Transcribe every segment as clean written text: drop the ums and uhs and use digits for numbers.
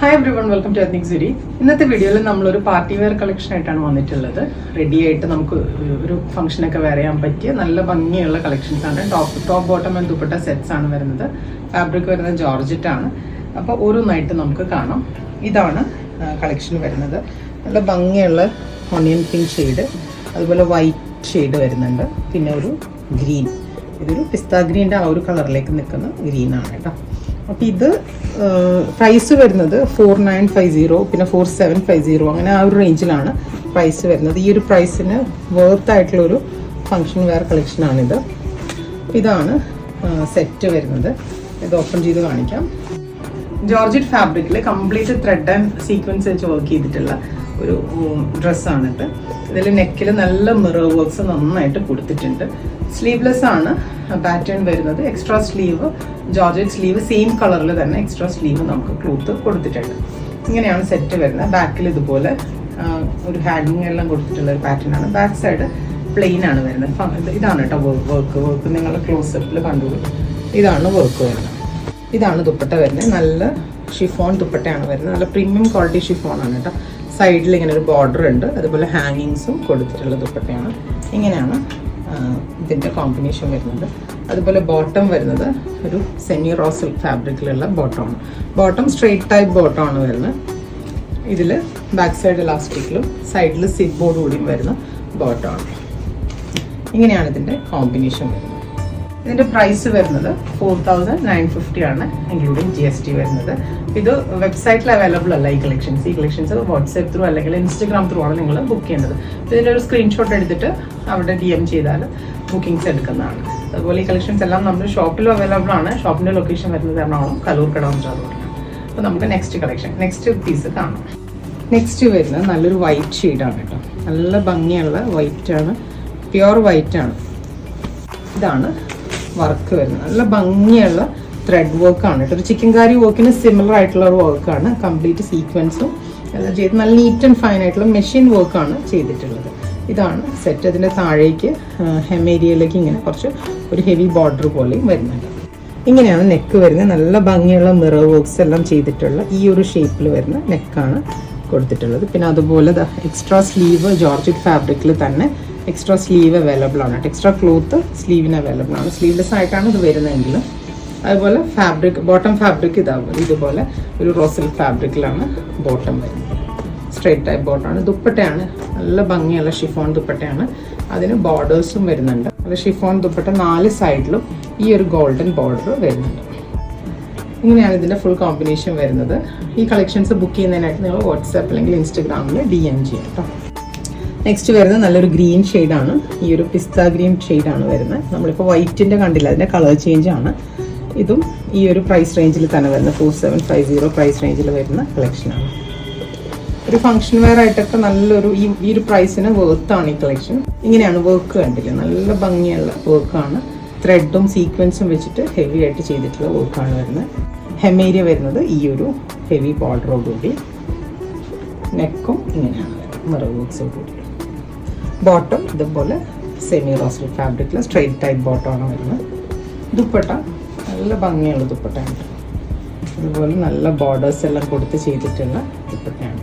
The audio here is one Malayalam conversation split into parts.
Hi everyone, welcome to ethnic Siri. ഇന്നത്തെ വീഡിയോയിൽ നമ്മളൊരു പാർട്ടി വെയർ കളക്ഷൻ ആയിട്ടാണ് വന്നിട്ടുള്ളത്. റെഡി ആയിട്ട് നമുക്ക് ഒരു ഫംഗ്ഷനൊക്കെ വെയർ ചെയ്യാൻ പറ്റിയ നല്ല ഭംഗിയുള്ള കളക്ഷൻസ് ആണ്. Top bottom and dupatta sets ആണ് വരുന്നത്. ഫാബ്രിക് വരുന്നത് ജോർജറ്റ് ആണ്. അപ്പോൾ ഓരോന്നായിട്ട് നമുക്ക് കാണാം. ഇതാണ് കളക്ഷൻ വരുന്നത്. നല്ല ഭംഗിയുള്ള ഓണിയൻ പിങ്ക് ഷെയ്ഡ്, അതുപോലെ വൈറ്റ് ഷെയ്ഡ് വരുന്നുണ്ട്, പിന്നെ ഒരു ഗ്രീൻ. ഇതൊരു പിസ്ത ഗ്രീൻ്റെ ആ ഒരു കളറിലേക്ക് നിൽക്കുന്ന ഗ്രീനാണ് കേട്ടോ. അപ്പോൾ ഇത് പ്രൈസ് വരുന്നത് 4950, പിന്നെ 4750, അങ്ങനെ ആ ഒരു റേഞ്ചിലാണ് പ്രൈസ് വരുന്നത്. ഈ ഒരു പ്രൈസിന് വർത്ത് ആയിട്ടുള്ളൊരു ഫങ്ഷൻ വെയർ കളക്ഷനാണിത്. ഇതാണ് സെറ്റ് വരുന്നത്. ഇത് ഓപ്പൺ ചെയ്ത് കാണിക്കാം. ജോർജറ്റ് ഫാബ്രിക്കിൽ കംപ്ലീറ്റ് ത്രെഡ് ആൻഡ് സീക്വൻസ് വെച്ച് വർക്ക് ചെയ്തിട്ടുള്ള ഒരു ഡ്രസ്സാണിത്. ഇതിൽ നെക്കിൽ നല്ല മിറർ വർക്ക്സ് നന്നായിട്ട് കൊടുത്തിട്ടുണ്ട്. സ്ലീവ്ലെസ് ആണ് പാറ്റേൺ വരുന്നത്. Extra sleeve, georgette sleeve same കളറിൽ തന്നെ എക്സ്ട്രാ സ്ലീവ് നമുക്ക് ക്ലോത്ത് കൊടുത്തിട്ടുണ്ട്. ഇങ്ങനെയാണ് സെറ്റ് വരുന്നത്. ബാക്കിൽ ഇതുപോലെ ഒരു ഹാങ്ങിങ് എല്ലാം കൊടുത്തിട്ടുള്ള ഒരു പാറ്റേൺ ആണ്. ബാക്ക് സൈഡ് പ്ലെയിൻ ആണ് വരുന്നത്. ഇതാണ് കേട്ടോ വർക്ക് നിങ്ങൾ ക്ലോസപ്പിൽ കണ്ടുപോയി. ഇതാണ് വർക്ക് വരുന്നത്. ഇതാണ് ദുപ്പട്ട വരുന്നത്. നല്ല ഷിഫോൺ ദുപ്പട്ടയാണ് വരുന്നത്. നല്ല പ്രീമിയം ക്വാളിറ്റി ഷിഫോൺ ആണ് കേട്ടോ. സൈഡിൽ ഇങ്ങനെ ഒരു ബോർഡർ ഉണ്ട്, അതുപോലെ ഹാങ്ങിങ്സും കൊടുത്തിട്ടുള്ള ദുപ്പട്ടയാണ്. ഇങ്ങനെയാണ് ഇതിൻ്റെ കോമ്പിനേഷൻ വരുന്നത്. അതുപോലെ ബോട്ടം വരുന്നത് ഒരു സെമി റോ സിൽക്ക് ഫാബ്രിക്കിലുള്ള ബോട്ടമാണ്. ബോട്ടം സ്ട്രെയിറ്റ് ടൈപ്പ് ബോട്ടമാണ് വരുന്നത്. ഇതിൽ ബാക്ക് സൈഡ് ഇലാസ്റ്റിക്കിലും സൈഡിൽ സിപ്പ് ബോർഡ് കൂടിയും വരുന്ന ബോട്ടമാണ്. ഇങ്ങനെയാണ് ഇതിൻ്റെ കോമ്പിനേഷൻ വരുന്നത്. ഇതിൻ്റെ പ്രൈസ് വരുന്നത് 4950 ആണ്, ഇൻക്ലൂഡിങ് GST വരുന്നത്. ഇത് വെബ്സൈറ്റിൽ അവൈലബിൾ അല്ല. ഈ കളക്ഷൻസ് വാട്സാപ്പ് ത്രൂ അല്ലെങ്കിൽ ഇൻസ്റ്റഗ്രാം ത്രൂ ആണ് നിങ്ങൾ ബുക്ക് ചെയ്യേണ്ടത്. ഇതിൻ്റെ ഒരു സ്ക്രീൻഷോട്ട് എടുത്തിട്ട് അവിടെ DM ചെയ്താൽ ബുക്കിംഗ്സ് എടുക്കുന്നതാണ്. അതുപോലെ ഈ കളക്ഷൻസ് എല്ലാം നമ്മുടെ ഷോപ്പിലും അവൈലബിൾ ആണ്. ഷോപ്പിൻ്റെ ലൊക്കേഷൻ വരുന്നത് എറണാകുളം കലൂർക്കട റോഡിലാണ്. അപ്പോൾ നമുക്ക് നെക്സ്റ്റ് പീസ് കാണാം. നെക്സ്റ്റ് വരുന്നത് നല്ലൊരു വൈറ്റ് ഷെയ്ഡാണ് കേട്ടോ. നല്ല ഭംഗിയുള്ള വൈറ്റാണ്, പ്യുവർ വൈറ്റാണ്. ഇതാണ് വർക്ക് വരുന്നത്. നല്ല ഭംഗിയുള്ള ത്രെഡ് വർക്കാണ് കേട്ടോ. ഒരു ചിക്കൻ കാരി വർക്കിന് സിമിലർ ആയിട്ടുള്ള ഒരു വർക്കാണ്. കംപ്ലീറ്റ് സീക്വൻസും എല്ലാം ചെയ്ത് നല്ല നീറ്റ് ആൻഡ് ഫൈൻ ആയിട്ടുള്ള മെഷീൻ വർക്കാണ് ചെയ്തിട്ടുള്ളത്. ഇതാണ് സെറ്റ്. അതിൻ്റെ താഴേക്ക് ഹെമേരിയയിലേക്ക് ഇങ്ങനെ കുറച്ച് ഒരു ഹെവി ബോർഡർ പോലെയും വരുന്നുണ്ട്. ഇങ്ങനെയാണ് നെക്ക് വരുന്നത്. നല്ല ഭംഗിയുള്ള മിറർ വർക്ക്സ് എല്ലാം ചെയ്തിട്ടുള്ള ഈ ഒരു ഷേപ്പിൽ വരുന്ന നെക്കാണ് കൊടുത്തിട്ടുള്ളത്. പിന്നെ അതുപോലെ എക്സ്ട്രാ സ്ലീവ് ജോർജറ്റ് ഫാബ്രിക്കിൽ തന്നെ എക്സ്ട്രാ സ്ലീവ് അവൈലബിൾ ആണ്. എക്സ്ട്രാ ക്ലോത്ത് സ്ലീവിന് അവൈലബിൾ ആണ്. സ്ലീവ്ലെസ് ആയിട്ടാണ് ഇത് വരുന്നതെങ്കിൽ. അതുപോലെ ഫാബ്രിക്, ബോട്ടം ഫാബ്രിക് ഇതുപോലെ ഒരു റോസിൽ ഫാബ്രിക്കിലാണ് ബോട്ടം വരുന്നത്. സ്ട്രെയിറ്റ് ടൈപ്പ് ബോട്ടമാണ്. ദുപ്പട്ടയാണ് നല്ല ഭംഗിയുള്ള ഷിഫോൺ ദുപ്പട്ടയാണ്. അതിന് ബോർഡേഴ്സും വരുന്നുണ്ട്. അത് ഷിഫോൺ ദുപ്പട്ട 4 സൈഡിലും ഈ ഒരു ഗോൾഡൻ ബോർഡർ വരുന്നുണ്ട്. ഇങ്ങനെയാണ് ഇതിൻ്റെ ഫുൾ കോമ്പിനേഷൻ വരുന്നത്. ഈ കളക്ഷൻസ് ബുക്ക് ചെയ്യുന്നതിനായിട്ട് നിങ്ങൾ വാട്സാപ്പ് അല്ലെങ്കിൽ ഇൻസ്റ്റഗ്രാമിൽ DM ചെയ്യാം കേട്ടോ. നെക്സ്റ്റ് വരുന്നത് നല്ലൊരു ഗ്രീൻ ഷെയ്ഡാണ്. ഈ ഒരു പിസ്ത ഗ്രീൻ ഷെയ്ഡാണ് വരുന്നത്. നമ്മളിപ്പോൾ വൈറ്റിൻ്റെ കണ്ടില്ല, അതിൻ്റെ കളർ ചേഞ്ച് ആണ്. ഇതും ഈ ഒരു പ്രൈസ് റേഞ്ചിൽ തന്നെ വരുന്ന 4750 പ്രൈസ് റേഞ്ചിൽ വരുന്ന കളക്ഷനാണ്. ഒരു ഫംഗ്ഷൻ വെയർ ആയിട്ടൊക്കെ നല്ലൊരു ഈ ഒരു പ്രൈസിന് വർത്താണ് ഈ കളക്ഷൻ. ഇങ്ങനെയാണ് വർക്ക് കണ്ടില്ല, നല്ല ഭംഗിയുള്ള വർക്കാണ്. ത്രെഡും സീക്വൻസും വെച്ചിട്ട് ഹെവി ആയിട്ട് ചെയ്തിട്ടുള്ള വർക്കാണ് വരുന്നത്. ഹെമേരിയ വരുന്നത് ഈ ഒരു ഹെവി ബോർഡറോടുകൂടി. നെക്കും ഇങ്ങനെയാണ് മിറർ വർക്ക്സോടുകൂടി. ബോട്ടം ഇതുപോലെ സെമി റോസ്റ്റഡ് ഫാബ്രിക്കിൽ സ്ട്രെയിറ്റ് ടൈപ്പ് ബോട്ടമാണ് വരുന്നത്. ദുപ്പട്ട നല്ല ഭംഗിയുള്ള ദുപ്പട്ടയാണ്. അതുപോലെ നല്ല ബോർഡേഴ്സ് എല്ലാം കൊടുത്ത് ചെയ്തിട്ടുള്ള ദുപ്പട്ടയാണ്.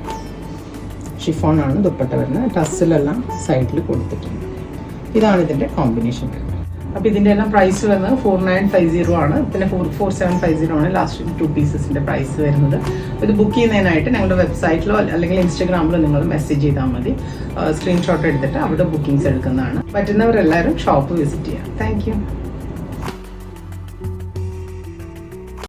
ഷിഫോണാണ് ദുപ്പട്ട വരുന്നത്. ടസ്സിലെല്ലാം സൈഡിൽ കൊടുത്തിട്ടുണ്ട്. ഇതാണ് ഇതിൻ്റെ കോമ്പിനേഷൻ വരുന്നത്. അപ്പോൾ ഇതിൻ്റെ എല്ലാം പ്രൈസ് വരുന്നത് 4950 ആണ്. പിന്നെ 4750 ആണ് ലാസ്റ്റ് 2 പീസസിൻ്റെ പ്രൈസ് വരുന്നത്. ഇത് ബുക്ക് ചെയ്യുന്നതിനായിട്ട് ഞങ്ങളുടെ വെബ്സൈറ്റിലോ അല്ലെങ്കിൽ ഇൻസ്റ്റഗ്രാമിലോ നിങ്ങൾ മെസ്സേജ് ചെയ്താൽ മതി. സ്ക്രീൻഷോട്ട് എടുത്തിട്ട് അവിടെ ബുക്കിംഗ്സ് എടുക്കുന്നതാണ്. പറ്റുന്നവരെല്ലാവരും ഷോപ്പ് വിസിറ്റ് ചെയ്യാം. താങ്ക്